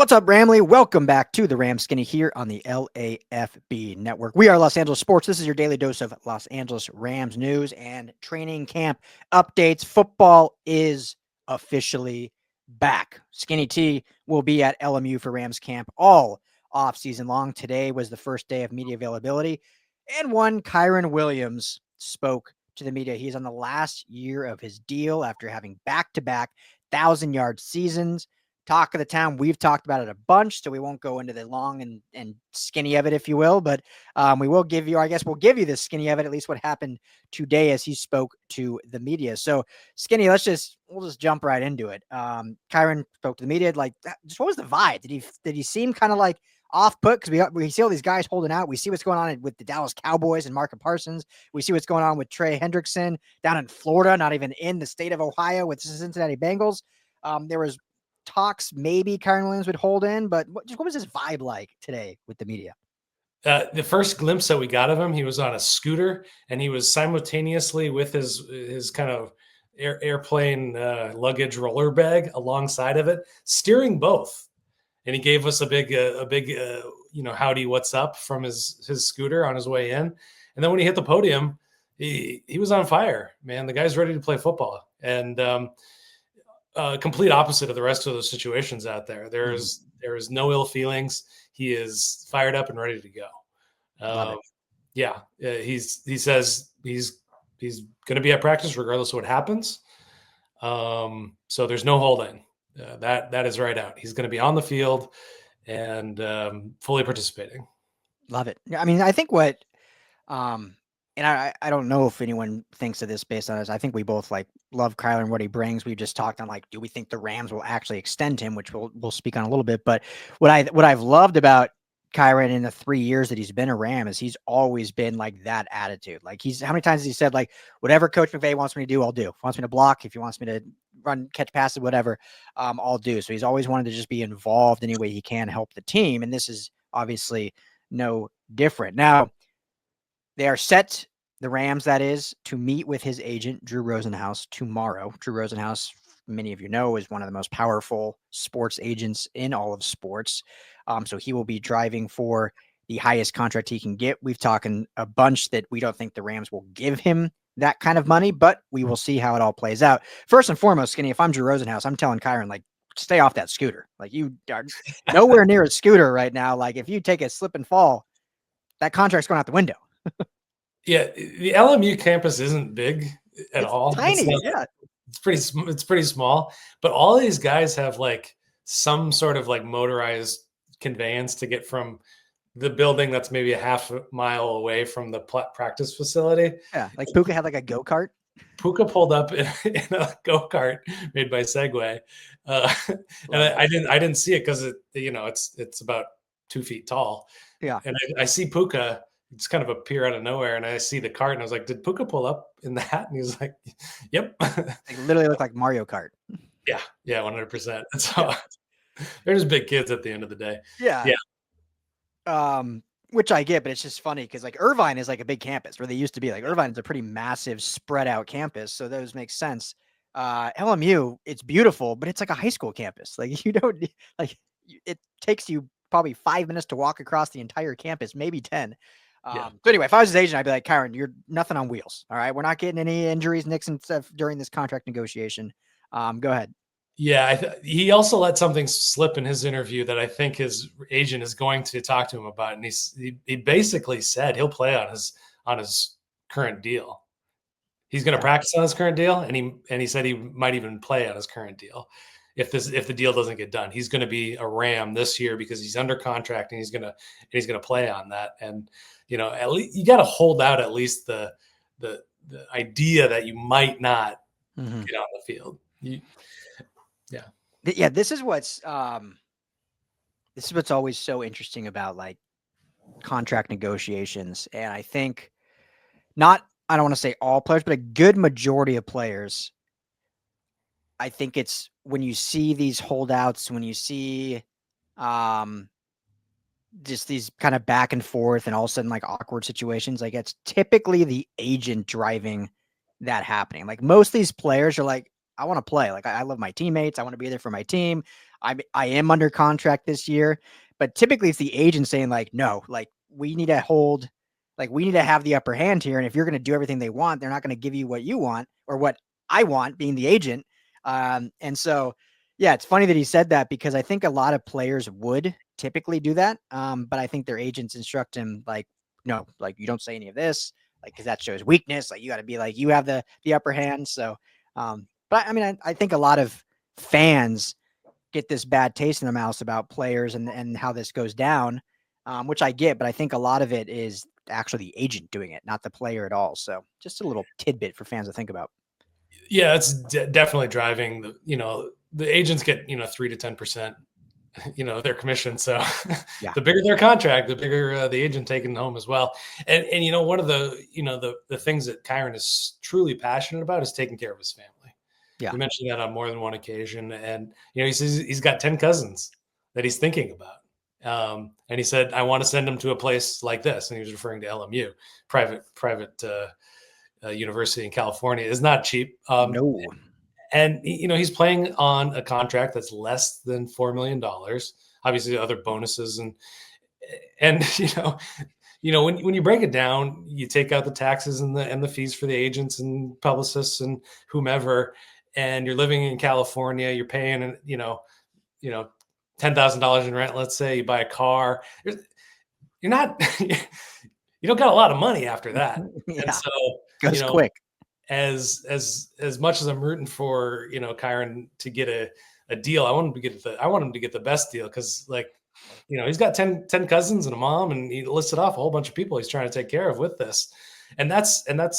What's up, Ramley? Welcome back to the Ram Skinny here on the LAFB network. We are Los Angeles Sports. This is your daily dose of Los Angeles Rams news and training camp updates. Football is officially back. Skinny T will be at LMU for Rams camp all off season long. Today was the first day of media availability, and one Kyren Williams spoke to the media. He's on the last year of his deal after having back-to-back 1,000-yard seasons. Talk of the town. We've talked about it a bunch, so we won't go into the long and skinny of it, if you will. But we will give you, I guess we'll give you the skinny of it, at least what happened today as he spoke to the media. So skinny, we'll just jump right into it. Kyren spoke to the media. Like, just what was the vibe? Did he seem kind of like off put? Because we see all these guys holding out. We see what's going on with the Dallas Cowboys and Marcus Parsons. We see what's going on with Trey Hendrickson down in Florida, not even in the state of Ohio with the Cincinnati Bengals. There was talks maybe Kyren Williams would hold in, but what was his vibe like today with the media? The first glimpse that we got of him, he was on a scooter and he was simultaneously with his kind of airplane luggage roller bag alongside of it, steering both. And he gave us a big howdy, what's up from his scooter on his way in. And then when he hit the podium, he was on fire, man. The guy's ready to play football. And complete opposite of the rest of those situations out there. There is no ill feelings. He is fired up and ready to go. He says he's going to be at practice regardless of what happens. So there's no holding. That is right out. He's going to be on the field and fully participating. Love it. I mean, I think what and I don't know if anyone thinks of this based on this. I think we both love Kyler and what he brings. We've just talked on do we think the Rams will actually extend him, which we'll speak on a little bit. But what I've loved about Kyren in the 3 years that he's been a Ram is he's always been like that attitude. Like how many times has he said whatever Coach McVay wants me to do, I'll do. If he wants me to block, if he wants me to run, catch passes, whatever, I'll do. So he's always wanted to just be involved any way he can help the team. And this is obviously no different. Now, they are set, the Rams, that is, to meet with his agent, Drew Rosenhaus, tomorrow. Drew Rosenhaus, many of you know, is one of the most powerful sports agents in all of sports. So he will be driving for the highest contract he can get. We've talked a bunch that we don't think the Rams will give him that kind of money, but we will see how it all plays out. First and foremost, Skinny, if I'm Drew Rosenhaus, I'm telling Kyren, stay off that scooter. You are nowhere near a scooter right now. If you take a slip and fall, that contract's going out the window. Yeah, the LMU campus isn't big at all. Tiny, it's pretty small. But all these guys have some sort of motorized conveyance to get from the building that's maybe a half a mile away from the practice facility. Yeah, Puka had a go-kart. Puka pulled up in a go-kart made by Segway, and I didn't see it because it's about 2 feet tall. Yeah, and I see Puka just kind of appear out of nowhere, and I see the cart, and I was like, "Did Puka pull up in that?" And he was like, "Yep." They literally look like Mario Kart. Yeah, 100%. So they're just big kids at the end of the day. Yeah. Which I get, but it's just funny because Irvine is a big campus where they used to be. Irvine is a pretty massive, spread out campus, so those make sense. LMU, it's beautiful, but it's like a high school campus. You don't it takes you probably 5 minutes to walk across the entire campus, maybe 10. So anyway, if I was his agent, I'd be like, Kyren, you're nothing on wheels. All right. We're not getting any injuries, nicks and stuff during this contract negotiation. Go ahead. Yeah. He also let something slip in his interview that I think his agent is going to talk to him about. And he basically said he'll play on his current deal. He's going to practice on his current deal. And he said he might even play on his current deal. If the deal doesn't get done, he's going to be a Ram this year because he's under contract and he's going to play on that. And, at least you got to hold out at least the idea that you might not get on the field. This is what's always so interesting about contract negotiations. And I think I don't want to say all players, but a good majority of players, I think it's when you see these holdouts, when you see just these kind of back and forth and all of a sudden awkward situations, it's typically the agent driving that happening. Most of these players are I want to play. I love my teammates. I want to be there for my team. I am under contract this year, but typically it's the agent saying like, no, like we need to hold, like we need to have the upper hand here. And if you're going to do everything they want, they're not going to give you what you want or what I want, being the agent. And so, yeah, it's funny that he said that because I think a lot of players would typically do that. But I think their agents instruct him like, no, like you don't say any of this, like, because that shows weakness. Like you got to be like, you have the upper hand. So, but I mean, I think a lot of fans get this bad taste in their mouths about players and how this goes down, which I get, but I think a lot of it is actually the agent doing it, not the player at all. So just a little tidbit for fans to think about. Yeah, it's definitely driving the agents get 3 to 10%, their commission. So Yeah. the bigger their contract, the bigger the agent taking home as well. And one of the the things that Kyren is truly passionate about is taking care of his family. Yeah. He mentioned that on more than one occasion, and he says he's got 10 cousins that he's thinking about. And he said, I want to send them to a place like this. And he was referring to LMU, private university in California. Is not cheap. No. And he's playing on a contract that's less than $4 million. Obviously, other bonuses and when you break it down, you take out the taxes and the fees for the agents and publicists and whomever, and you're living in California. You're paying $10,000 in rent. Let's say you buy a car. You're not you don't got a lot of money after that. Yeah. And so goes quick. As much as I'm rooting for Kyren to get a deal, I want him to get the best deal because he's got 10 cousins and a mom, and he listed off a whole bunch of people he's trying to take care of with this. And that's a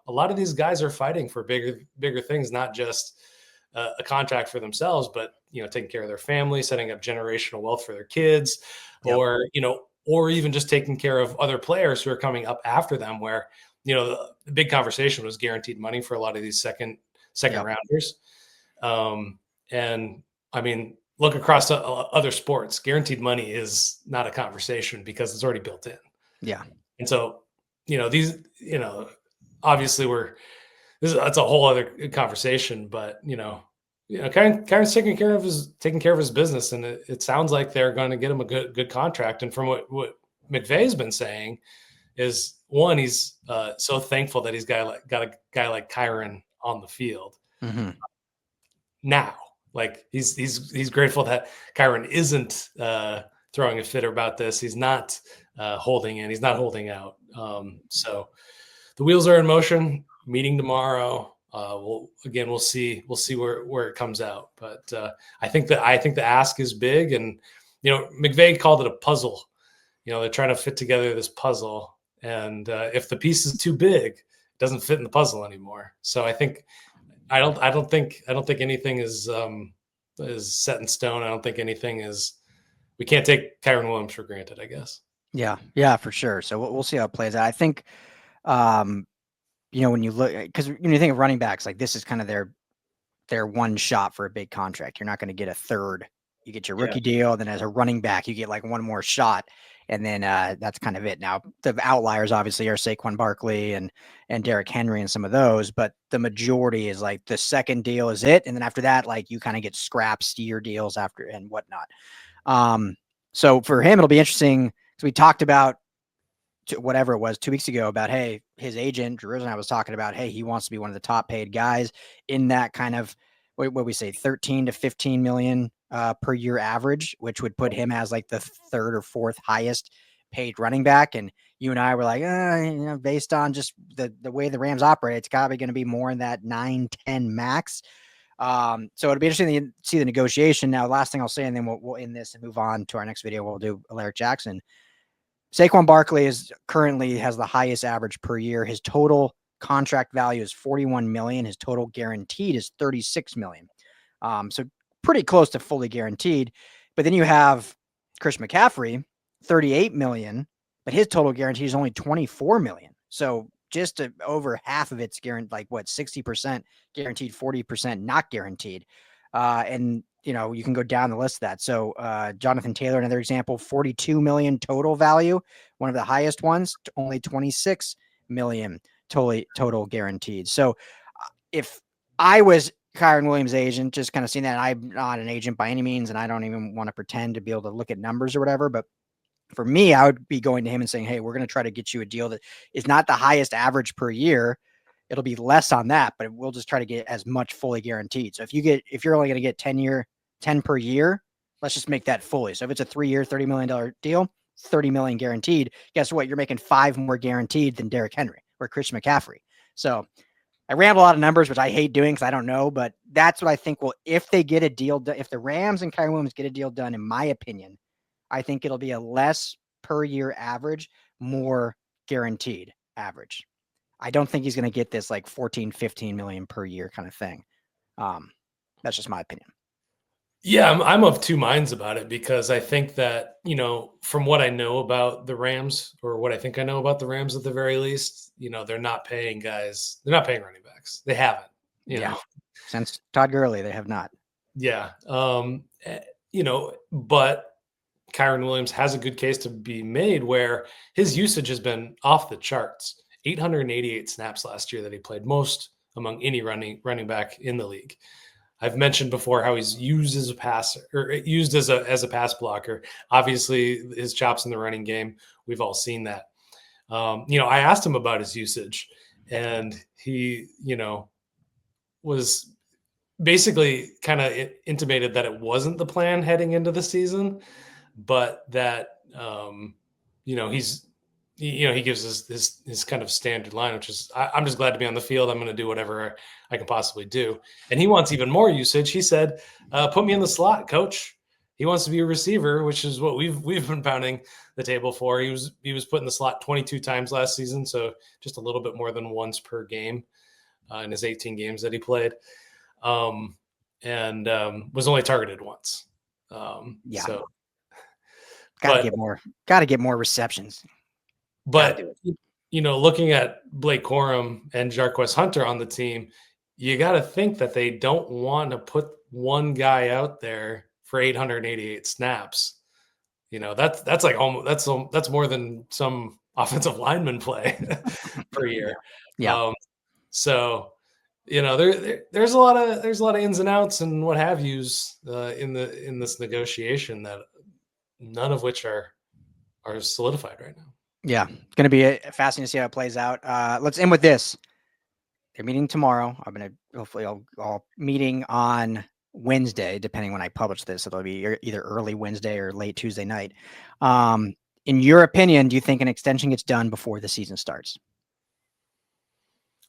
lot of these guys are fighting for bigger things, not just a contract for themselves, but taking care of their family, setting up generational wealth for their kids, Yep. or even just taking care of other players who are coming up after them, where the big conversation was guaranteed money for a lot of these second Yep. rounders. And I mean, look across other sports, guaranteed money is not a conversation because it's already built in. Yeah. And so, obviously that's a whole other conversation, but Kyren's taking care of his business. And it sounds like they're going to get him a good contract. And from what McVay's been saying is, one, he's so thankful that he's got a guy like Kyren on the field. Mm-hmm. Now, like he's grateful that Kyren isn't throwing a fit about this. He's not holding in. He's not holding out. So the wheels are in motion. Meeting tomorrow. We'll see where it comes out. But I think the ask is big, and McVay called it a puzzle. They're trying to fit together this puzzle, and if the piece is too big, it doesn't fit in the puzzle anymore. So I don't think anything is set in stone. I don't think anything is. We can't take Kyren Williams for granted, I guess. Yeah, for sure. So we'll see how it plays out. I think, when you look, because when you think of running backs, like this is kind of their one shot for a big contract. You're not going to get a third. You get your rookie deal, then as a running back, you get like one more shot, and then that's kind of it. Now the outliers obviously are Saquon Barkley and Derrick Henry and some of those, but the majority is like the second deal is it, and then after that, like you kind of get scrap steer deals after and whatnot. So for him, it'll be interesting. So we talked about whatever it was 2 weeks ago about, hey, his agent, Drew and I was talking about, hey, he wants to be one of the top paid guys in that kind of, what we say, 13 to 15 million per year average, which would put him as like the third or fourth highest paid running back. And you and I were like, based on just the way the Rams operate, it's probably going to be more in that 9-10 max. So it'll be interesting to see the negotiation. Now, last thing I'll say, and then we'll end this and move on to our next video. We'll do Alaric Jackson. Saquon Barkley currently has the highest average per year. His total contract value is $41 million. His total guaranteed is $36 million. So pretty close to fully guaranteed. But then you have Chris McCaffrey, $38 million, but his total guarantee is only $24 million. So just over half of it's guaranteed, like 60% guaranteed, 40% not guaranteed. And you can go down the list of that. So Jonathan Taylor, another example, $42 million total value, one of the highest ones, only $26 million total guaranteed. So if I was Kyren Williams' agent, just kind of seen that. I'm not an agent by any means, and I don't even want to pretend to be able to look at numbers or whatever. But for me, I would be going to him and saying, hey, we're going to try to get you a deal that is not the highest average per year. It'll be less on that, but we'll just try to get as much fully guaranteed. So if you're only going to get 10 per year, let's just make that fully. So if it's a 3-year, $30 million deal, $30 million guaranteed, guess what? You're making 5 more guaranteed than Derrick Henry or Christian McCaffrey. So I ramble a lot of numbers, which I hate doing because I don't know, but that's what I think if they get a deal done, if the Rams and Kyren Williams get a deal done, in my opinion, I think it'll be a less per year average, more guaranteed average. I don't think he's going to get this like 14, 15 million per year kind of thing. That's just my opinion. Yeah, I'm of two minds about it because I think that, from what I know about the Rams, or what I think I know about the Rams at the very least, they're not paying guys. They're not paying running backs. They haven't, know. Since Todd Gurley, they have not. Yeah. But Kyren Williams has a good case to be made where his usage has been off the charts. 888 snaps last year that he played, most among any running back in the league. I've mentioned before how he's used as a passer, or used as a pass blocker. Obviously, his chops in the running game, we've all seen that. I asked him about his usage, and he, was basically kind of intimated that it wasn't the plan heading into the season, but that he gives us his kind of standard line, which is, I'm just glad to be on the field. I'm going to do whatever I can possibly do. And he wants even more usage. He said, put me in the slot, coach. He wants to be a receiver, which is what we've been pounding the table for. He was put in the slot 22 times last season, so just a little bit more than once per game in his 18 games that he played, and was only targeted once. So got to get more receptions. But, looking at Blake Corum and Jarquez Hunter on the team, you got to think that they don't want to put one guy out there for 888 snaps. That's like almost that's more than some offensive lineman play per year. Yeah. There's a lot of ins and outs and what have yous in this negotiation, that none of which are solidified right now. Yeah, it's going to be fascinating to see how it plays out. Let's end with this. They're meeting tomorrow. I'm going to hopefully I'll meeting on Wednesday, depending when I publish this. It'll be either early Wednesday or late Tuesday night. In your opinion, do you think an extension gets done before the season starts?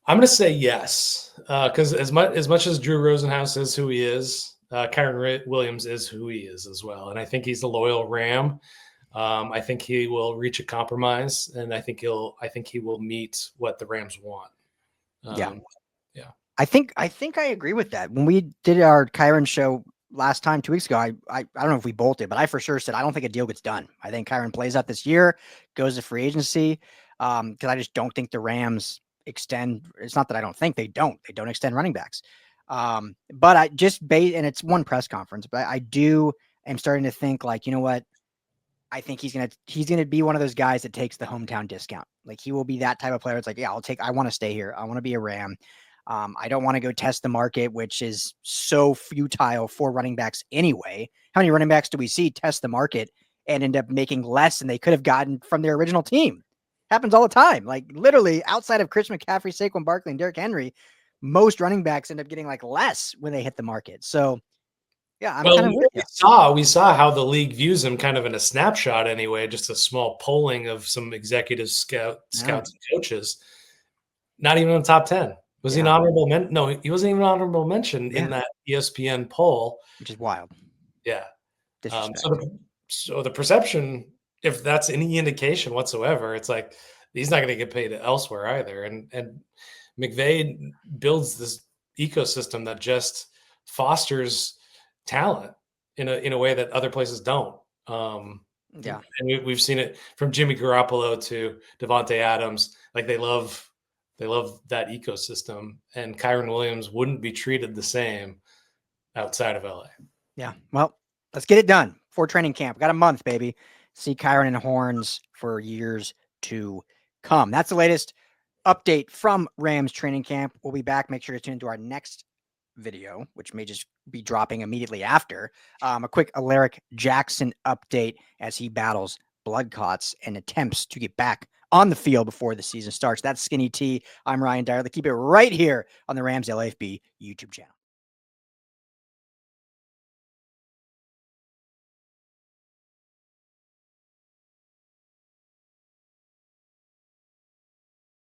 I'm going to say yes, because as much as Drew Rosenhaus is who he is, Kyren Williams is who he is as well, and I think he's a loyal Ram. I think he will reach a compromise, and I think he will meet what the Rams want. Yeah. I think I agree with that. When we did our Kyren show last time 2 weeks ago, I don't know if we both did, but I for sure said I don't think a deal gets done. I think Kyren plays out this year, goes to free agency, because I just don't think the Rams extend. It's not that I don't think they don't extend running backs. But I just and it's one press conference, but I am starting to think, like, you know what? I think he's gonna be one of those guys that takes the hometown discount. Like, he will be that type of player. It's like, yeah, I want to stay here. I want to be a Ram. I don't want to go test the market, which is so futile for running backs anyway. How many running backs do we see test the market and end up making less than they could have gotten from their original team? Happens all the time. Like, literally, outside of Christian McCaffrey, Saquon Barkley, and Derrick Henry, most running backs end up getting like less when they hit the market. So yeah, we saw how the league views him kind of in a snapshot anyway, just a small polling of some executive scouts and coaches. Not even in the top 10. Was he an honorable mention? No, he wasn't even an honorable mention in that ESPN poll. Which is wild. Yeah. So the perception, if that's any indication whatsoever, it's like he's not going to get paid elsewhere either. And McVay builds this ecosystem that just fosters talent in a way that other places don't. And we've seen it from Jimmy Garoppolo to Davante Adams. Like, they love that ecosystem, and Kyren Williams wouldn't be treated the same outside of LA. Yeah. Well, let's get it done for training camp. Got a month, baby. See Kyren in horns for years to come. That's the latest update from Rams training camp. We'll be back. Make sure to tune into our next video, which may just be dropping immediately after. A quick Alaric Jackson update as he battles blood clots and attempts to get back on the field before the season starts. That's Skinny T. I'm Ryan Dyer. Keep it right here on the Rams LAFB YouTube channel.